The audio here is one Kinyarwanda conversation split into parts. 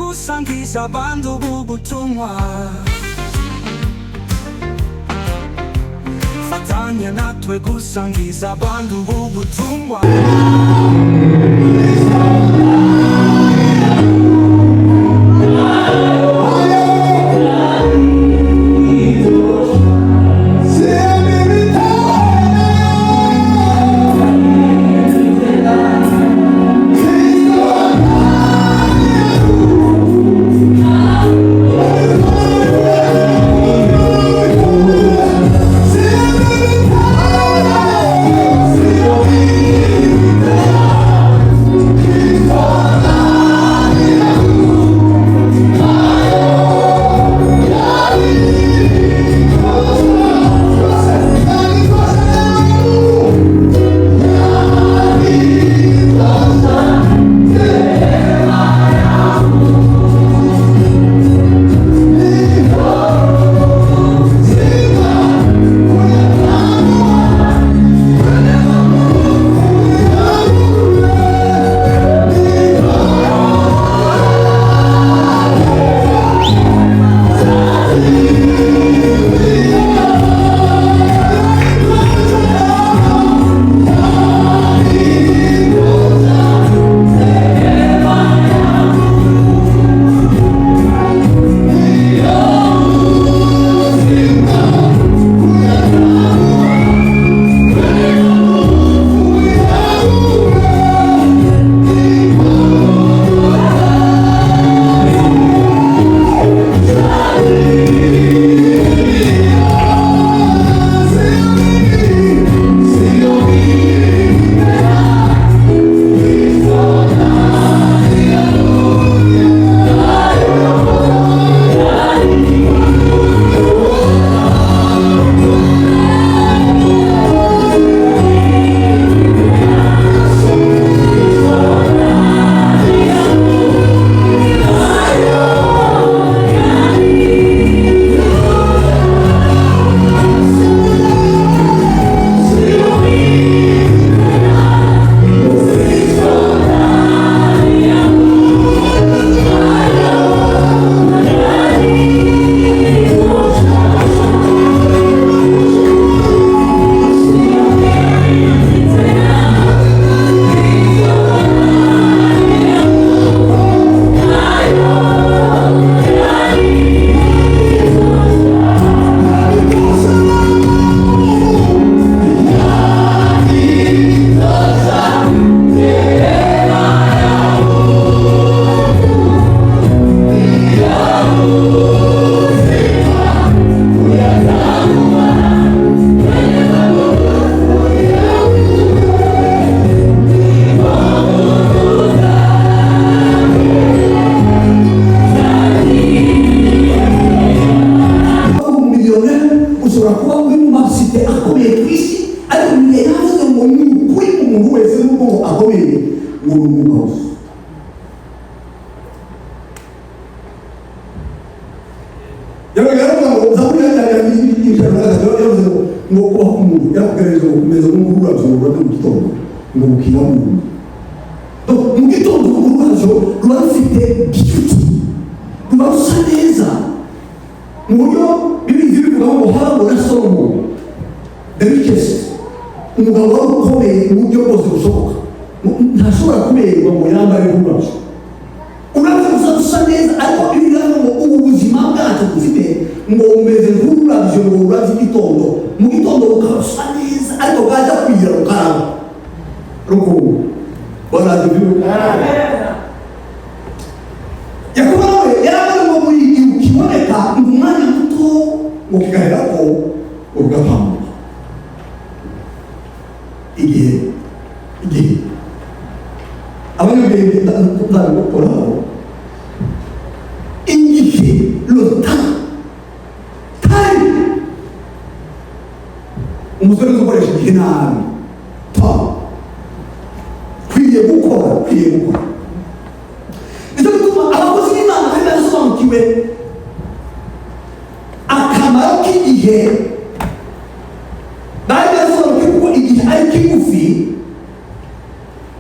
gusangiza abantu ubutumwa. Fatanya natwe gusangiza abantu ubutumwa.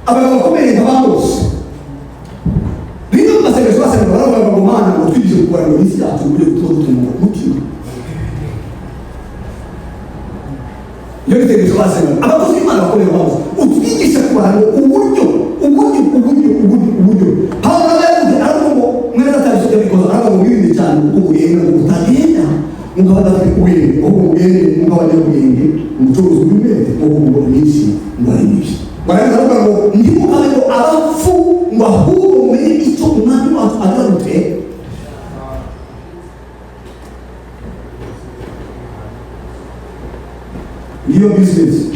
Abang kau main apa bos? Bina masih kesuasa, orang gukora ngo isi yacu uri gutoza umutima iyo bitegereje basema abakozi b'Imana bakorera bazo utwigisha ku bantu uburyo Pawulo yavuze ariko mwene atabishije bikoza ariko mubirinde cyane kuko bugenga utagenda mugabada kubwire uko mugende mugabanya ubwenge umucuruzi w'ibete uko ngo nyinshi ngwarimisha baravuga ngo ndimukabe ngo abapfu ngo ahubwo mumenye icyo umwami wacu agarute your business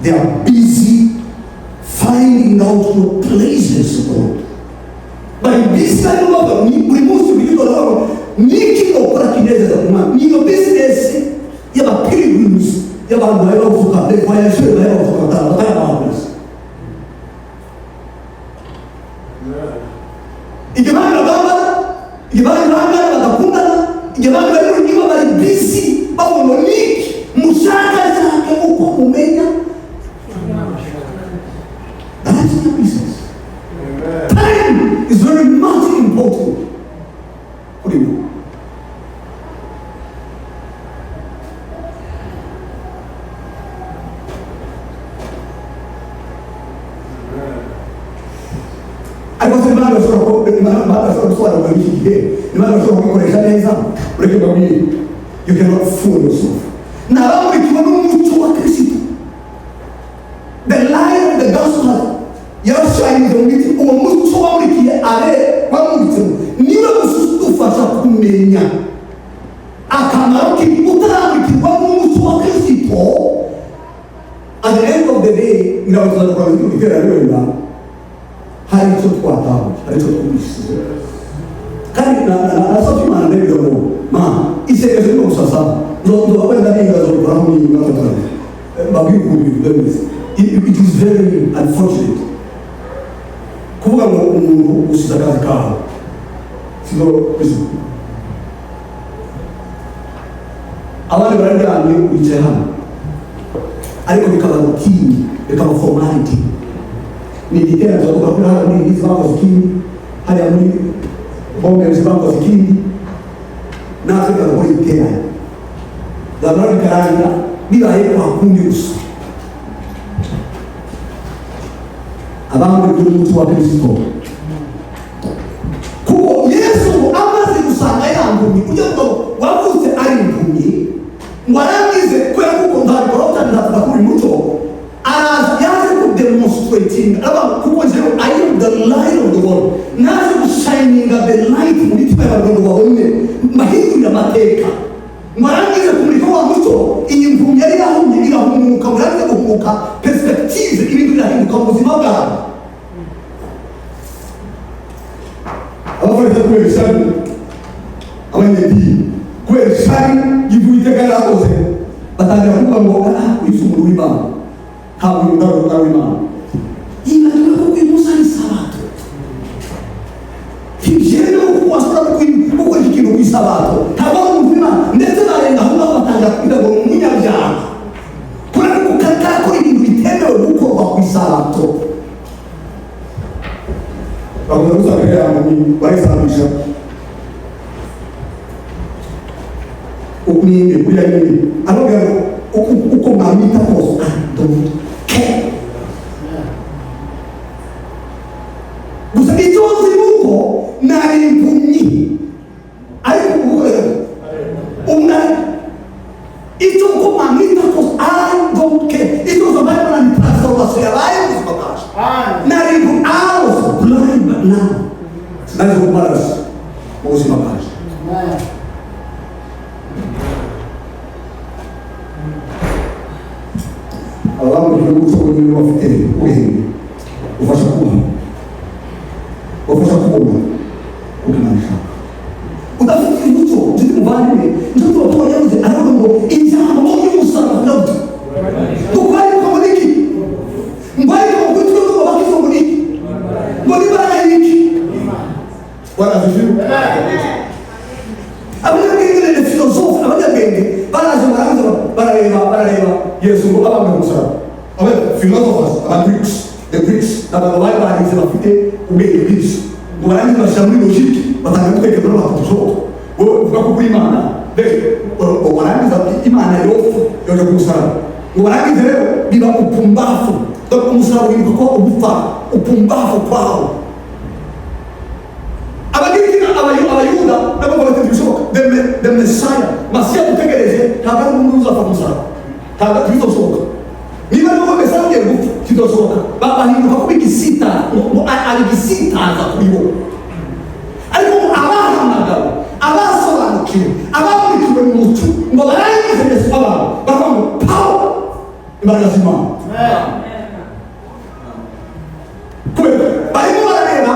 they are busy finding out your places of God. By this time of we must be making opera kineza in your business you have pilgrims you have fuka the voyageurs they have fuka igimana bagakunda igimana bari busy babona mushaka cyane uko umenya that's your business. Time is very much important. What do you know? I was in Mother you cannot fool yourself. Now, the light of the gospel, you're shining the meeting, or most probably here are one meeting. Neither was to fast up to Mania. I cannot keep put out with one people. At the end of the day, you know, it's not going to be very well. How you took what out? I took this. Can I saw you man, maybe don't ma, it's a no sasa. No, when that is a brown, but you could be very. It is very unfortunate. Kuvuga ngo umuntu usize akazi kawe sino bizo abandi barajyanye wicaye hano ariko bikaba routine bikaba formality ni igitera cyo gukora hano muri izi banko zikindi hariya muri bombe zibanko zikindi nazo bikaba igitera dabara bikaranga bibaye kwa kundi gusa abamwe kuri wa Kristo kuko Yesu amaze gusanga yangumye ujya ngo wavutse ari impumyi ngo arangize kwera kuko ntabwo ndavuga kuri muto yaje ku demonstrating kuko njyewe I am the light of the world naje gushining the light muri twe abantu babone mahindura amateka mwarangize kumurika wa muto iyi mpumyi yari yahumye irahumuka murangize guhumuka perspective ibintu birahinduka mu buzima bwawe abafite kweshani abanyedi kweshani yivuite kana kose batangira kuvuga ngo isumuru w'Imana ntabwo ndaro w'Imana imana ko imusani sabato kijeno kwasura kuko ikintu kwisabato ntabwo umvima ndetse barenga aho batangira kwita ngo umunyabyaha kuna kukata ko ibintu bitemewe gukorwa kwisabato bavuga ko ari barisabisha ukunye kuri yini anoga uko mamita kose gusa icyo zimuko nari impumyi ariko umna icyo uko mamita kose icyo zamana ni transformation yabaye muzibakaje nari impumyi blind but now nazo kumaras muzibakaje Allah mengutus kami wafite uhengi ufasha kuba ukimanisha udafite umuco ndi muvandimwe nduto yavuze aravuga ngo ijambo ry'umusaraba nabwo tukari komuniki mbari ko kutwe ko bakizo muri ngo nibarayiki waravuze abanyabwenge ne philosophe abanyabwenge baraje barareba Yesu ngo abamwe musaraba aba philosophers aba Greeks the Greeks n'abantu bari barize bafite ubwenge bwinshi ngo barangize bashyira muri logique batanga gutekereza n'abatushoboka wowe uvuga ko kuri Imana rero warangiza Imana yofu yoje kumusaraba ngo warangiza rero biba upumbafu dore umusaraba wibuka ko ubupfa upumbafu kwawo abagirikina abayuda nabo bavuga bishoboka the Messiah Masiya dutegereje ntabwo ari umuntu uzapfa kumusaraba ntabwo bizoshoboka niba niba Mesiya ugiye gupfa kidoshoboka bahinduka kuba igisitaza ari igisitaza kuri bo ariko abahamagawe abasobanukiwe abamurikiwe mu muco ngo barangize Yesu abantu bakavuga ngo pawo imbaraga z'Imana kubera barimo barareba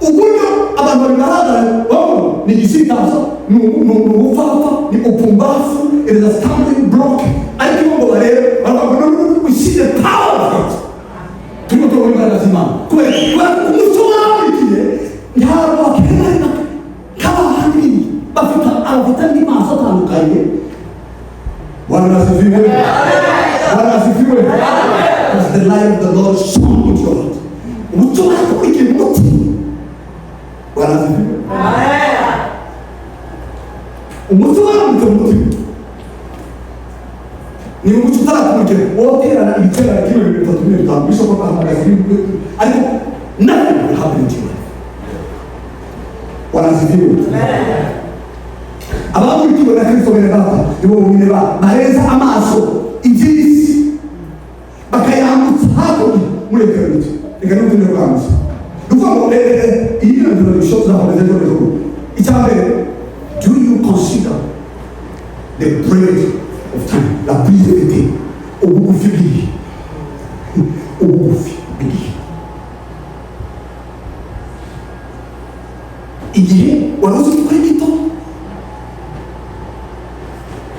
uburyo abantu babigaragara bamwe ni igisitaza ni ubupfapfa ni upumbafu it is a stumbling block ariko ngo barebe bakavuga ngo we see the power of God turimo turabona imbaraga z'Imana kubera umuco wamurikiye ntabwo bakenera nk'abandi bafite abafite andi maso atandukanye wanasifiwe wanasifiwe because the light of the Lord shone in your heart umuco wakurikiye umuti wanasifiwe umuco wakurikiye umuti ni umuco utarakurikira woterana ibiterane kimwe bitatu bine bitanu bishoboka bahamagaza ariko nothing will happen to you wanasifiwe abamurikiwe na Kristo bene baba nibo bonyine bareza amaso iby'isi bakayambutsa hakurya muri eternity reka n'utundi rwambutsa nukuvuga ngo iyi ni ibintu bishobora kuzakomeza ejo hejuru icya mbere do you consider the brevity of time la brevity ubugufi bw'igihe ubugufi bw'igihe igihe waruzi kuri gito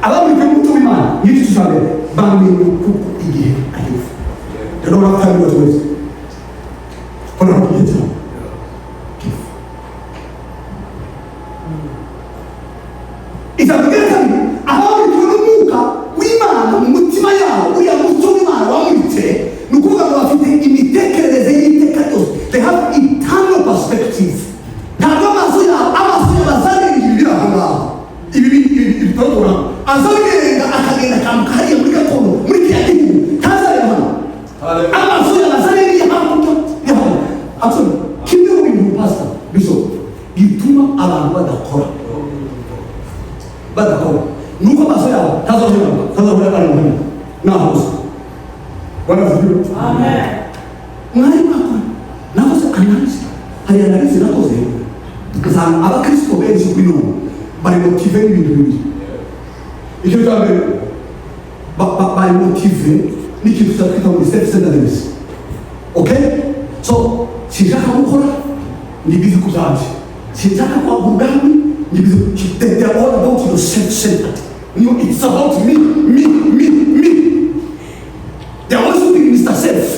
abamurikiwe n'umuco w'Imana nyiri cyane bamenye kuko igihe arifu rero bakandi batwese kora kugeza izabwira kandi abamurikiwe n'umwuka w'Imana mu mutima yabo uriya muco w'Imana wamuritse ni ukuvuga ngo bafite imitekerereze y'iteka ryose they have eternal perspective ntabwo amaso yabo bazarengera ibiri aho ngaho ibi bitandura azabirenga akagenda akambuka hariya muri gakondo muri kiriya gihugu ntazareba hano amaso yabo azarengera hakurya y'aho actually kimwe mu bintu pastor bishop bituma abantu badakora nuko amaso yabo ntazahora ari muhima naho gusa wanavuga amen mwari mwakora nakoze analysis hari analysis nakoze usanga abakristo benshi kuri n'ubu bari motive n'ibintu bibiri icyo cya mbere bari motive n'ikintu twita ngo self-centeredness okay so sinshaka gukora ni bizi ku byanjye sinshaka kwagura ubwami ni bizi they are all about your self-centered it's about me they are also being Mr. Self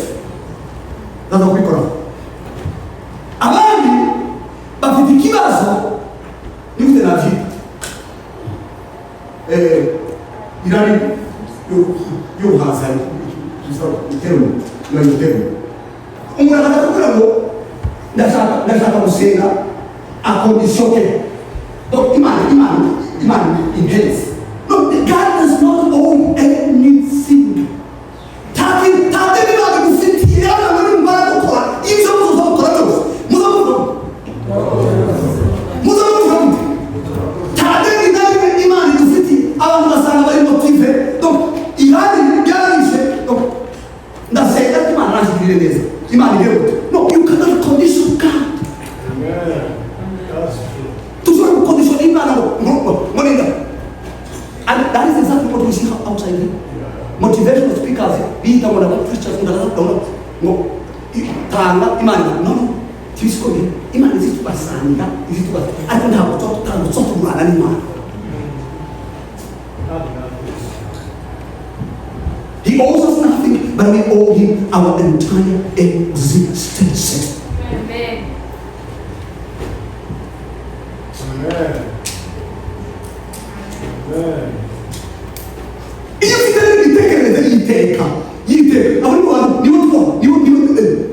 that's how we call it abandi bafite ikibazo n'ufite na vie irari yo hasa iterano umuntu akakubwira ngo ndashaka gusenga akondisiyo ke donc imana intense no God does not own anything tate bibaga gufitiye yana muri mbara gukora ibyo muzakora byose muzavuga tate bidari imana igufitiye abantu basanga bari motive donc irari byarishe donc ndasenga imana nashigirire neza imana igero no you cannot condition God tushobora gucondition imana monenda and that is exactly what we see outside here motivational speakers bita ngo preachers ngo tanga imana no twisikoye imana izitubasanga ariko ntabwo tutangutsotumana n'imana he owes us nothing but we owe him our entire existence. Amen. Iyo ufite n'ibitekerezo y'iteka abantu nibo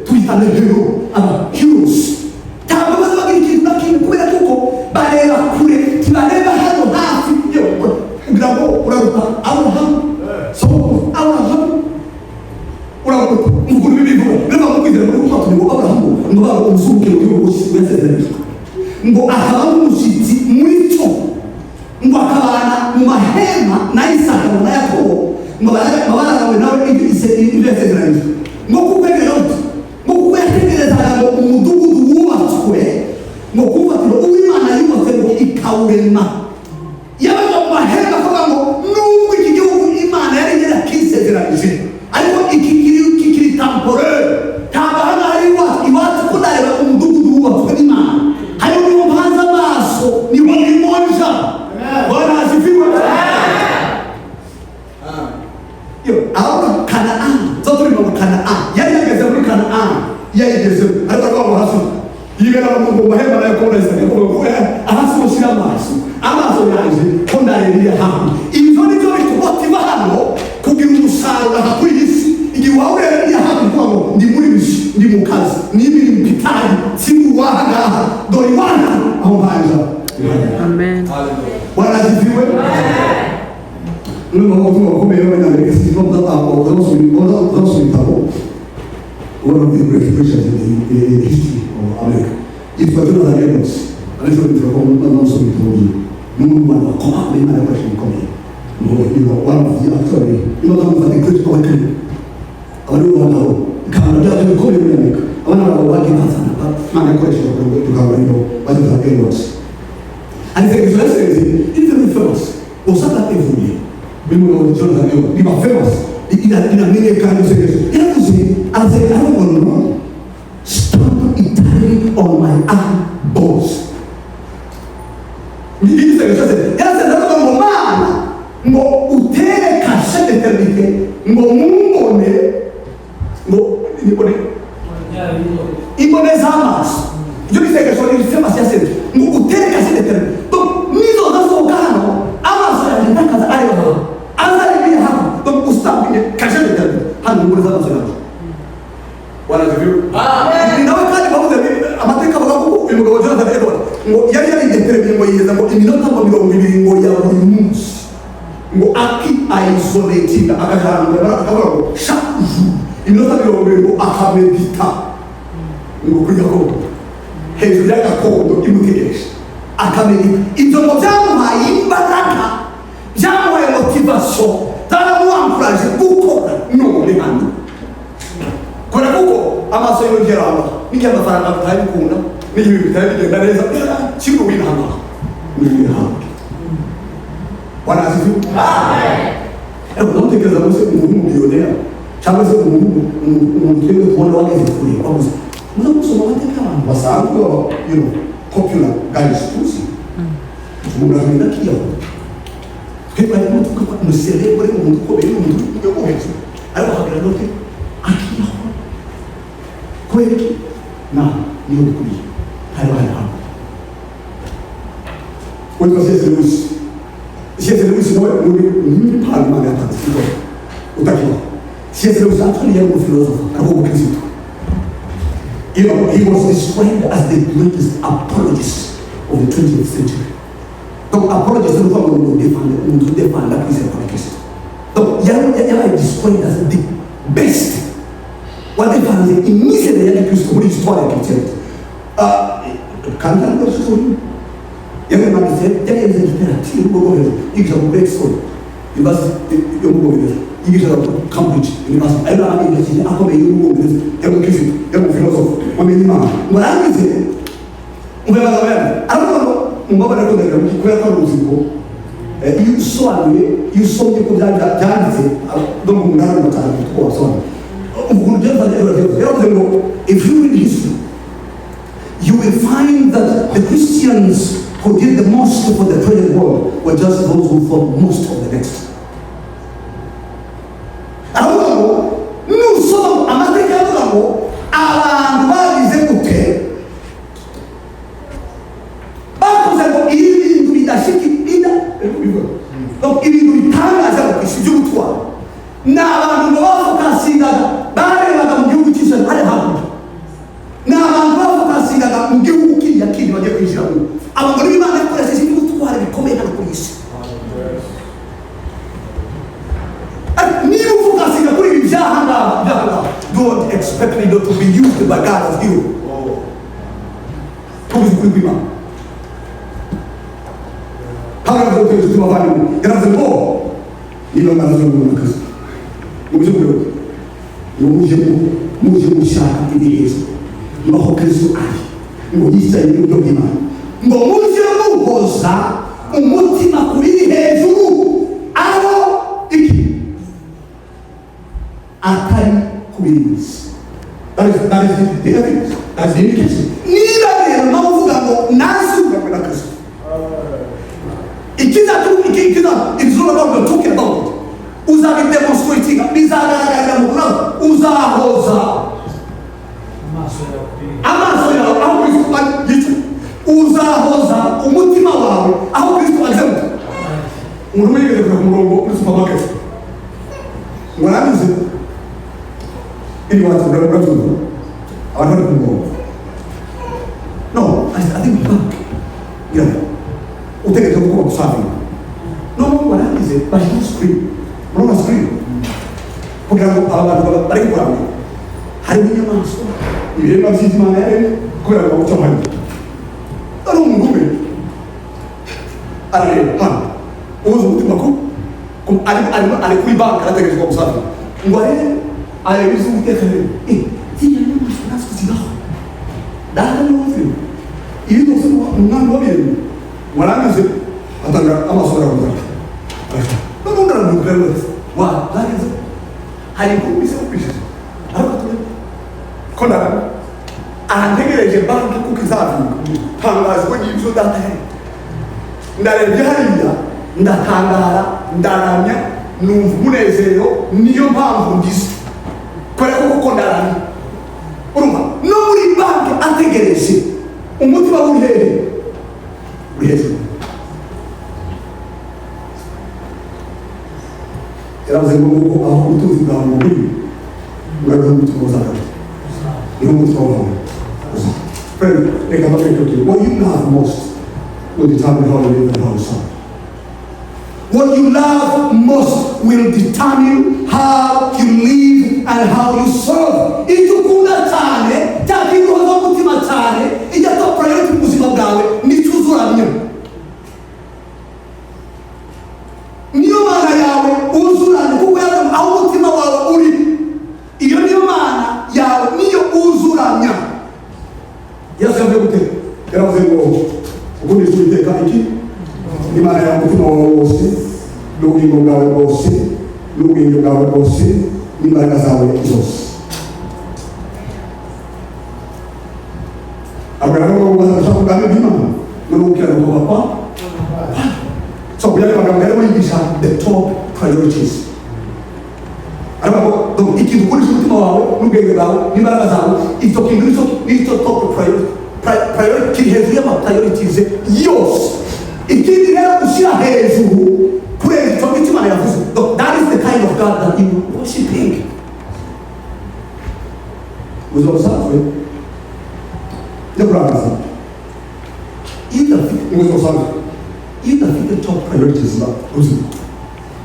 twita hero heroes ntabwo baza bagira ikintu na kimwe kubera kuko ngo umusuke w'ubusi wese ngo akaba umushyitsi muri cyo ngo akabana mu mahema na Isaka na Yakobo ngo baranawe nawe ibisezerano ngo kukwegera ngo kukwegereza ngo umudugudu wubatswe ngo kubatiro uw'Imana yubatse ngo ikawurema yabaga mu mahema avuga ngo nubwo iki gihugu Imana yari yarakisezeranyije ariko iki kiri temporary ntabwo hano hari iwacu kunareba umudugudu wubatswe n'Imana hari niho mpanze amaso niho nimonja Bwana asifiwe. Aho Kanaan zote ni Kanaan yari yageze muri Kanaan yageze ariko ngo hasu yigera mu mahema na Yakobo ngo ahasu mushyira amaso yaje ko ndaririye hamwe ibyo ni byo bitumotiva hano kugira umusaruro kuri isi igihe wawe yari hamwe ngo ndi muri bishi ndi mu kazi n'ibiri mpitari singu wahangaha dore wana aho baje. Amen. Bwana asifiwe. Ndio mambo tunakomea na ndio ndio hapo those people one of the great preachers in the history of America. It's what you know that alifo ndio kwa mwanzo mtoni. Mungu anakoa mema na kwa shirikoni. Ndio one of the actually kama the great poet. Wale wanao kama ndio tunakomea na America. Wana wake sana. Maana kwa shirikoni tukawa hivyo watu wa Edmonton. And the express even famous or something every people of the church are not famous in America and say as I don't know stand entirely on my own bones. This is another moment ngo utere kashe determine ngo mungone ngo ibone zamas yo dice que son famous ya se ngo utere kashe determine donc nizo zasokano amasa ya ndakaza ayo azali bi hapo donc ustabine kashe determine hano ngo zamas ya wana zivyo ndawe kandi bavuze amateka bagakuko umugabo Jonathan Edward ngo yari determine ngo yeza ngo iminota 20 ngo ya buri munsi ngo aki isolated akajanga akavuga ngo shaku iminota 20 ngo akamedita ngo kujako hejuru y'agakondo imutegereje akamedita ibyo ngo byamuhaye imbaraga byamuhaye motivation zaramuankuraje gukora none hano kora kuko amaso yongeraho n'igihe amafaranga atayikunda n'igihe bitari bigenda neza kino winama ni hapo wanasifu amen ntutekereza ko se umuntu biyonera cyangwa se umuntu twebwe tubona wageze kwa musa muza gusoma amateka abantu basanzwe popular guys tuzi umuntu amenya kiyo twebwe arimo tukaba umuserebure umuntu ukomeye umuntu uyobohetse ariko hagira note akiyo kweli na niyo kuri hari abantu wewe sasa C.S. Lewis muri Parlement yatanzwe utakiwa C.S. Lewis actually young philosopher ariko Kristo he was described as the greatest apologist of the 20th century. Donc apologist no como defend la Kristo kwa Kristo. Donc yari described as the best wanafanze imisele ya Kristo muri histoire ya Kristo. Kantando story yeye mwanasema yeye ni literature bogoro ikisha Brexit ibas yo bogoro ikisha Cambridge University ayo na university akome yo bogoro yego kisi yego philosopher wamenima mwarangize umebala wewe ariko mbaba nako ndeka kuya kwa ruziko yusomye ko byanditse donc ngara mutari ko wasoma if you read history you will find that the Christians who did the most for the present world were just those who fought most of the next. Ahubwo nusoma amateka y'abantu abantu bagize gute bakoze ngo ibintu bidashikira donc ibintu bitangaza bakisi by'ubutwari n'abantu bafokasingaga barebaga mu gihugu cy'isha ari hakurya n'abantu bafokasingaga mu gihugu kiriya kindi bagiye kwinjiramo abagore b'Imana bakoresheje ibitwara bikomeye hano kuri isi niba ufokasinga kuri ibi byaha ngaha don't expect me not to be used by God as you kuvuza ukuri kw'Imana. Hanga zote zimavani yaravuze ngo niba marazo mu kazi muje kure muje gushaka ibihezo niho Kristo ari ngo yicaye mu byo bw'Imana ngo muje muhoza umutima kuri hejuru aho iki atari kubiriza. That is the evidence. That's the indication. Niba rero navuga ngo nasuka kwa Kristo. It is not about what talking about. Uza be demonstrating. Bizagaragara mu kuna uzahoza. Amaso yawe aho Kristo ari. Uzahoza umutima wawe aho Kristo ari. Umuntu yigeze ku murongo muri supermarket. Ngwarabize. Ini watu brother. I don't know. No, I think back. Yeah. Uteke to go serving. No, what is it? But you scream. No scream. Porque abantu bari kuranga. Hari n'inyamaswa. Ibiremwa by'Imana yari kubera ko cyamanye. Ari umugume. Ari ha. Uzo mutima ko ari kuri bank arategereje ko serving. Ngware ari bizu mutekere. Inyamaswa nasikuzigaho. Dada n'uzi. Ibi byose umwana wabiri. Warabize atanga amasura kuza. No ndara n'ukwero. Wa, zagize. Hari ko bise ukwishe. Ariko kona ahantegereje banki kukizavi. Tangaza ko nyibyo datahe. Ndarebye hariya ndatangara ndaramya numva umunezero niyo mpamvu ndise. Kore kuko ndaramya. Urumva no muri banki ategereje umutima w'uhehe. Yes. Yaravuze ngo aho utuzi bwa muri uraza umutima wawe. Ni umutima wawe. Friend, reka bakeke what you love most will determine how you live and how you serve. What you love most will determine how you live and how you serve. Icyo ukunda cyane cyakiroza umutima cyane ijya top priority mu buzima bwawe nicyuzuramye. Niyo mana yawe uzurane kuko yawe aho umutima wawe uri. Iyo niyo mana yawe niyo uzuramya. Yasabye gute? Yaravuze ngo ubundi twiteka iki? Imana yawe umutima wawe wose n'ubugingo bwawe bwose n'ubwenge bwawe bwose n'imbaraga zawe zose. Abraham ngo bashaka b'Imana n'ubukira bwo papa. So we are going to have the top priorities. Ariko donc ikintu kuri umutima wawe n'ubwenge bwawe n'imbaraga zawe icyo kintu nicyo top priority hejuru y'ama priorities yose. Ikindi rero ushyira hejuru kureba icyo Imana yavuze. That is the kind of God that you worshiping. Uzosawe DEBERA either the top priorities ba uzi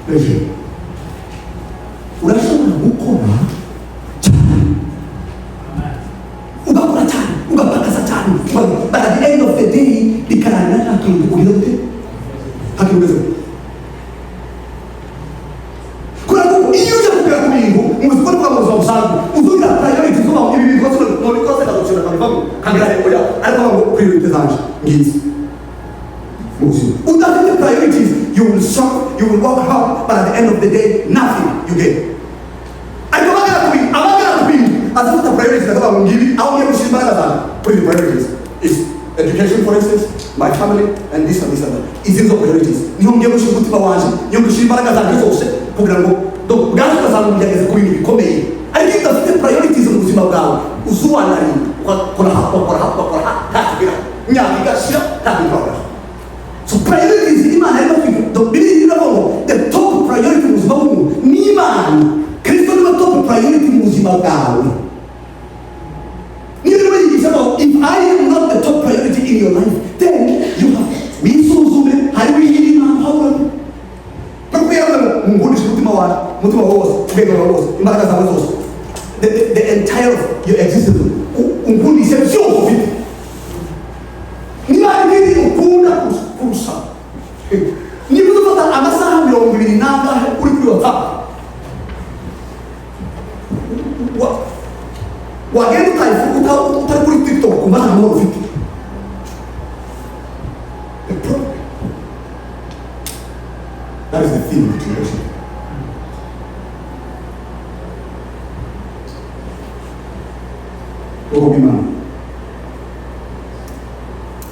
leje urashobora gukora ugakora cyane ugapakaza cyane but at the end of the day bikarana hakintu kugira gute hakintu kura ko iyo uje kugera ku bintu muzikora kwa muzo musanzwe uzugira priorities zo mu bintu byose no bikoze kagucira kabivuga kangara oya ariko ngo priorities zanje ngizi. Without the priorities, you will serve, you will work hard, but at the end of the day, nothing you get. I don't want to be. As what the priorities that I'm giving, I'll give you put the priorities. It's education, for instance, my family, and this and this and that. It's in the priorities. You don't give us put the ones. You can see Baragazan resources. Program. Don't gas as I'm getting the community. I think the priorities of Muslim God. Usually, so priorities in my head, the belief level, the top priority was no Niman. Christian top priority was about. If I am not the top priority in your life, then you have me so soon. I will need my power. The entire of your existence,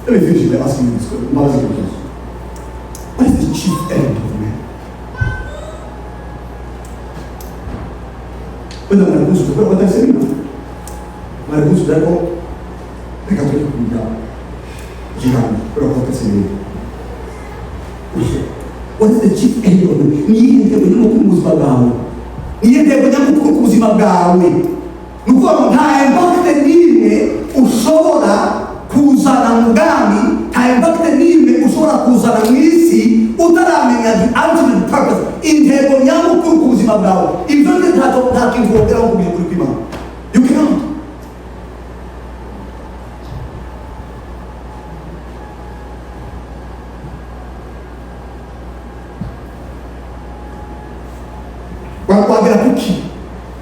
Let me finish by asking you this question. What is the chief end of man? When I'm going to what I say now, my goose that all the Catholic Jihad, what is the chief end of man? Niente venimo kumuzbagawe. Niente venimo kumuzimagawe. Nuko ntaembakte nime ushobora kuzana mugami, ntaembakte nime ushobora kuzana mwisi utaramenya the ultimate purpose. Intego nyamukuru kubuzima bwawe. Ibyo ntakinvogera ngo kuri kwimana. You cannot. Wakwagera kuki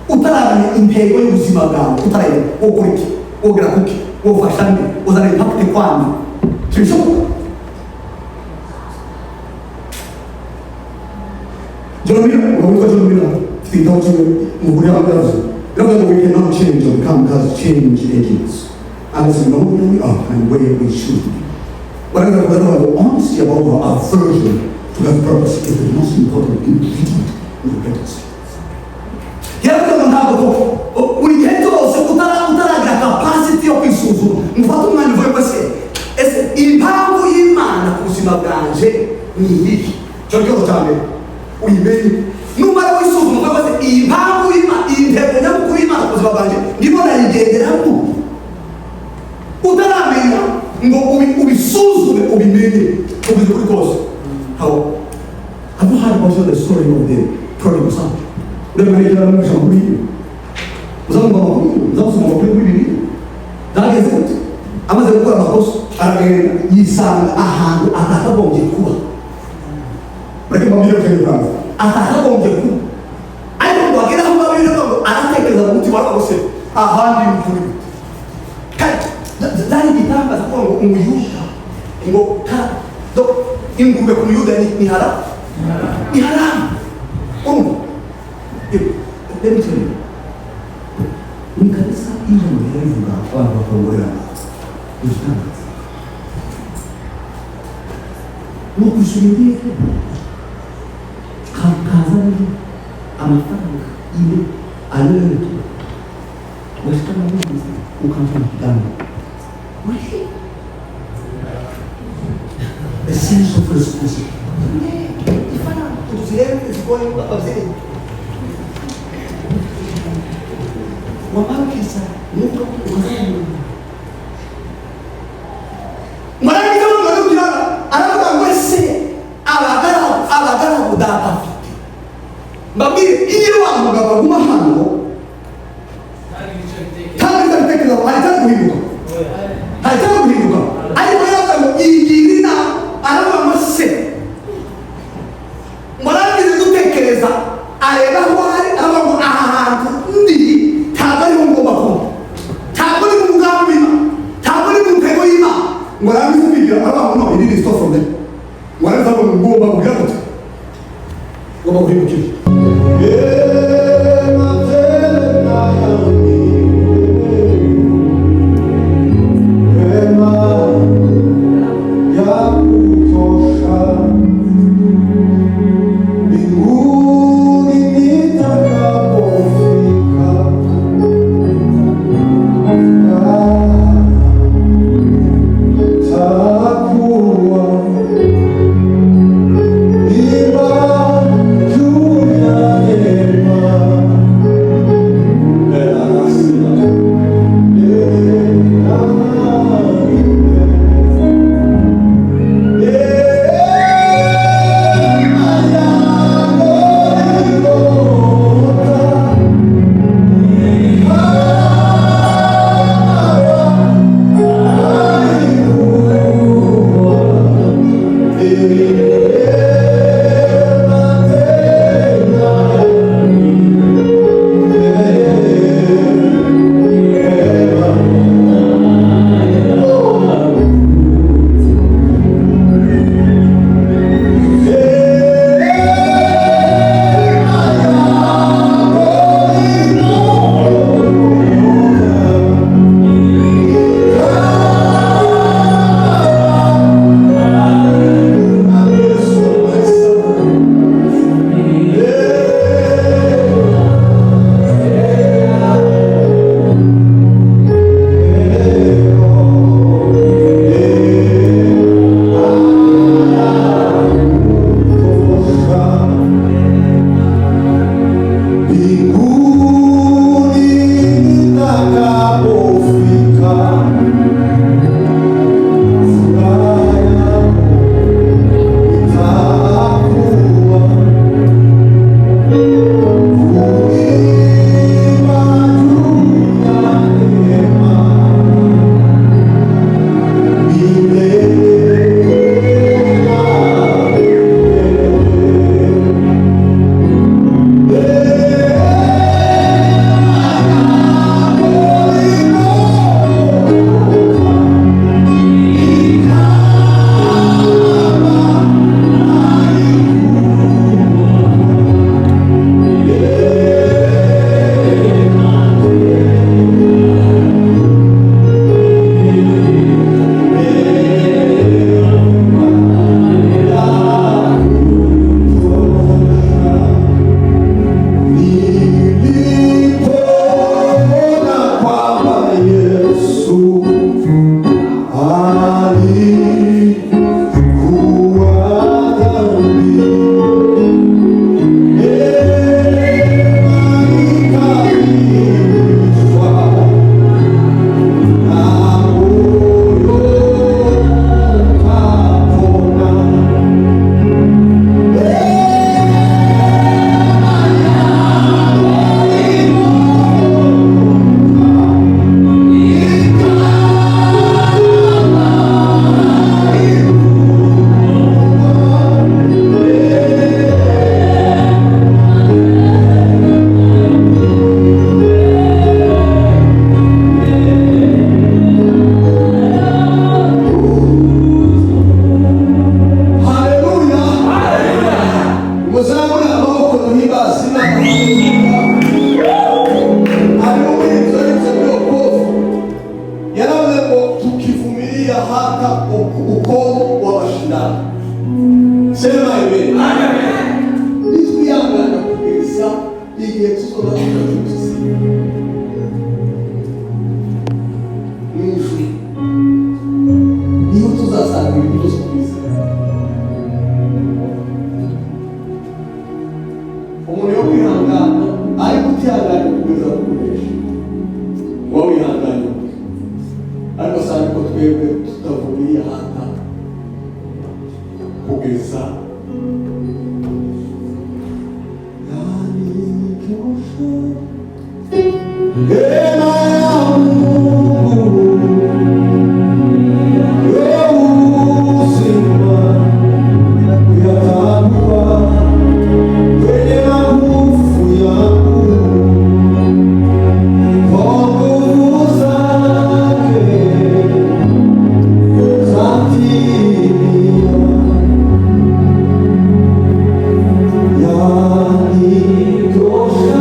utaramenya intego y'ubuzima bwawe, utarayibona wokora iki, wogera kuki, wofasha nde, uzana impact kwani, tubishoboka. Jeremiah, unavuka Jeremiah, kititabu cha Mhuri Abagazi. We cannot change or become God's change agents. Unless we know who we are and where we should be. Whatever we have honesty about our aversion to God's purpose is the most important ingredient in the greatest. Capacity of isuzu mufata umwanya uvuye kwese ese impamvu y'Imana ku buzima bwanje ni iki cyo cyane uyimenye numara wisuzu mvuye kwese impamvu y'Imana intego nyamukuru y'Imana ku buzima bwanje ndimo nayigenderamo utaramenya ngo ubisuzume ubimenye ubize kuri kose. How have you heard about the story of the prodigal son? Uremerera mu ijambo ry'Imana uzasoma kuri Bibiliya zageze gute amaze gukora amakosa aragenda yisanga ahantu atakagombye kuba. Reka mbabwire cyane kandi atakagombye kuba ariko ngo agera aho babiri ngo aratekereza mu mutima wose ahandi mukuri kandi zari gitangaza ko ngo umuyuda ngo do ingurube ku muyuda ni haram let me tell you. Nikanisa ile mrefu kwa kuongea ustana nukushuhudia kazani amafanya ile aliyetoa wastana Mungu ukampa kidani the sense of responsibility ifana tuziende going abzeni wamabisa nuko ukazana mara kama mwana anakuwa mwese abagara budapa mbabiri iyo wamugaba guma hano kandi ndatekeza hajya guhinduka ariko yaza ngo igirina aravuga mwese mwarangize gutekereza areba aho ari abaho ahantu ndi tabari mu ngoma tabari mu mugambi tabari mu ntego y'Imana mwarangize kwigira abaho no it is from them mwarangize ngo ngomba kugira ngo ngomba guhindukira Yeah. hata ukomo wa mashindano. Sema amen. Nituyangana kugeza igihe tuzoba tuzi mwijwi niho tuzasanga ibintu byose twize. Umuntu yo kwihangana ariko utihangana kugeza kunesha wowe wihangana, ariko sana ko twebwe tutavuye hata kugeza Yani tosha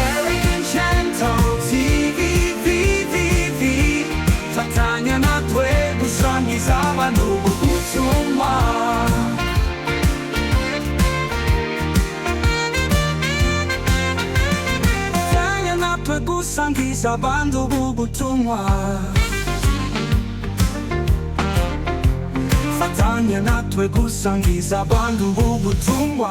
ERIC&CHANTAL TV Fatanya natwe gusangiza abantu ubutumwa. Fatanya natwe gusangiza abantu ubutumwa. Fatanya natwe gusangiza abantu ubutumwa.